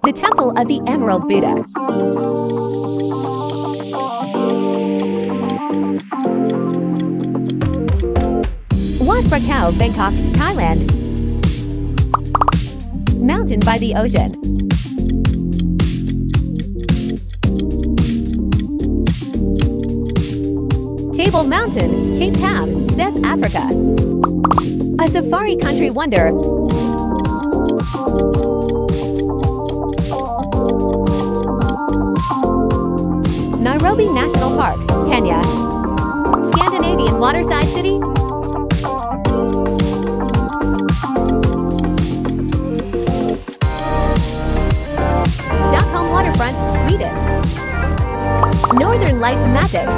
The Temple of the Emerald Buddha. Wat Phra Bangkok, Thailand. Mountain by the ocean. Table Mountain, Cape Town, South Africa. A safari country wonder. Nairobi National Park, Kenya. Scandinavian waterside city. Stockholm waterfront, Sweden. Northern Lights magic.